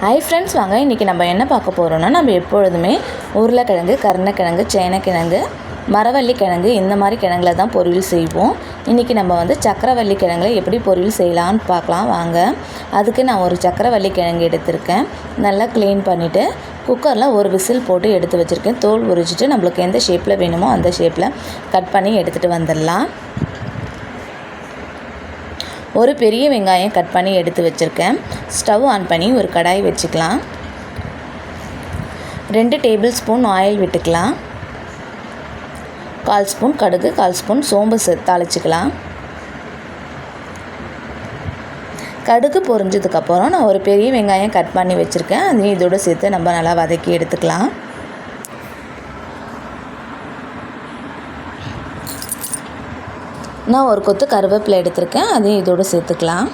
Hi friends, வாங்க இன்றைக்கி நம்ம என்ன பார்க்க போகிறோன்னா, நம்ம எப்பொழுதுமே உருளைக்கிழங்கு, கருணக்கிழங்கு, சேனைக்கிழங்கு, மரவள்ளி கிழங்கு இந்த மாதிரி கிழங்குல தான் பொரியல் செய்வோம். இன்றைக்கி நம்ம வந்து சக்கரவள்ளி கிழங்குல எப்படி பொரியல் செய்யலான்னு பார்க்கலாம் வாங்க. அதுக்கு நான் ஒரு சக்கரவள்ளி கிழங்கு எடுத்திருக்கேன். நல்லா க்ளீன் பண்ணிவிட்டு குக்கரில் ஒரு விசில் போட்டு எடுத்து வச்சுருக்கேன். தோல் உரிச்சிட்டு நம்மளுக்கு எந்த ஷேப்பில் வேணுமோ அந்த ஷேப்பில் கட் பண்ணி எடுத்துகிட்டு வந்துடலாம். ஒரு பெரிய வெங்காயம் கட் பண்ணி எடுத்து வச்சுருக்கேன். ஸ்டவ் ஆன் பண்ணி ஒரு கடாய் வச்சுக்கலாம். 2 டேபிள் ஸ்பூன் ஆயில் விட்டுக்கலாம். 1/4 ஸ்பூன் கடுகு, 1/4 ஸ்பூன் சோம்பு தாளிச்சிக்கலாம். கடுகு பொரிஞ்சதுக்கப்புறம் நான் ஒரு பெரிய வெங்காயம் கட் பண்ணி வச்சுருக்கேன். அதையும் இதோடு சேர்த்து நம்ம நல்லா வதக்கி எடுத்துக்கலாம். நான் ஒரு கொத்து கருவேப்பிலை எடுத்திருக்கேன். அதையும் இதோடு சேர்த்துக்கலாம்.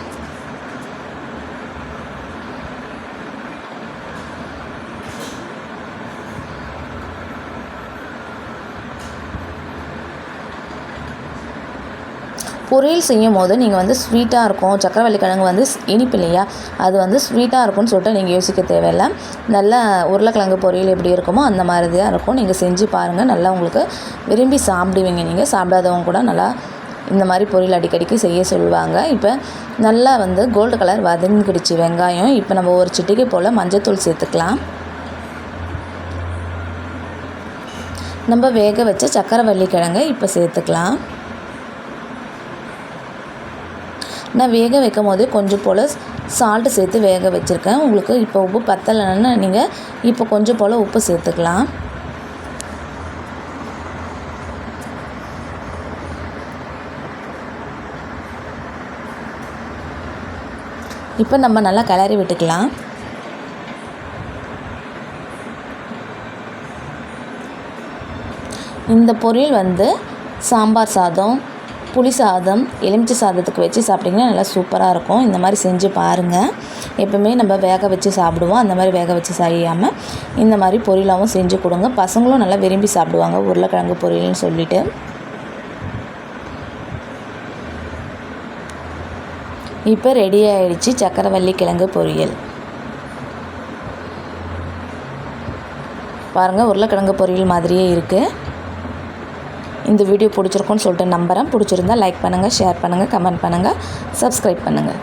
பொரியல் செய்யும் போது நீங்கள் வந்து ஸ்வீட்டாக இருக்கும், சக்கரவள்ளி கிழங்கு வந்து இனிப்பு இல்லையா, அது வந்து ஸ்வீட்டாக இருக்கும்னு சொல்லிட்டு நீங்கள் யோசிக்க தேவையில்லை. நல்லா உருளைக்கிழங்கு பொரியல் எப்படி இருக்குமோ அந்த மாதிரி தான் இருக்கும். நீங்கள் செஞ்சு பாருங்கள், நல்லா உங்களுக்கு விரும்பி சாப்பிடுவீங்க. நீங்கள் சாப்பிடாதவங்க கூட நல்லா இந்த மாதிரி பொரியல் அடிக்கடிக்கு செய்ய சொல்லுவாங்க. இப்போ நல்லா வந்து கோல்டு கலர் வதங்கிடுச்சு வெங்காயம். இப்போ நம்ம ஒரு சிட்டிகை போல் மஞ்சத்தூள் சேர்த்துக்கலாம். நம்ம வேக வச்ச சக்கரவள்ளி கிழங்கை இப்போ சேர்த்துக்கலாம். நான் வேக வைக்கும் போதே கொஞ்சம் போல் சால்ட்டு சேர்த்து வேக வச்சுருக்கேன். உங்களுக்கு இப்போ உப்பு பத்தலைன்னா நீங்கள் இப்போ கொஞ்சம் போல் உப்பு சேர்த்துக்கலாம். இப்போ நம்ம நல்லா கிளறி விட்டுக்கலாம். இந்த பொரியல் வந்து சாம்பார் சாதம், புளி சாதம், எலுமிச்சை சாதத்துக்கு வச்சு சாப்பிட்டிங்கன்னா நல்லா சூப்பராக இருக்கும். இந்த மாதிரி செஞ்சு பாருங்கள். எப்போவுமே நம்ம வேக வச்சு சாப்பிடுவோம். அந்த மாதிரி வேக வச்சு செய்யாமல் இந்த மாதிரி பொரியலாகவும் செஞ்சு கொடுங்க. பசங்களும் நல்லா விரும்பி சாப்பிடுவாங்க உருளைக்கிழங்கு பொரியல்னு சொல்லிவிட்டு. இப்போ ரெடி ஆகிடுச்சு சக்கரவள்ளி கிழங்கு பொரியல். பாருங்கள், உருளைக்கிழங்கு பொரியல் மாதிரியே இருக்குது. இந்த வீடியோ பிடிச்சிருக்குன்னு சொல்லிட்டு நம்புகிறேன். பிடிச்சிருந்தால் லைக் பண்ணுங்கள், ஷேர் பண்ணுங்கள், கமெண்ட் பண்ணுங்கள், சப்ஸ்கிரைப் பண்ணுங்கள்.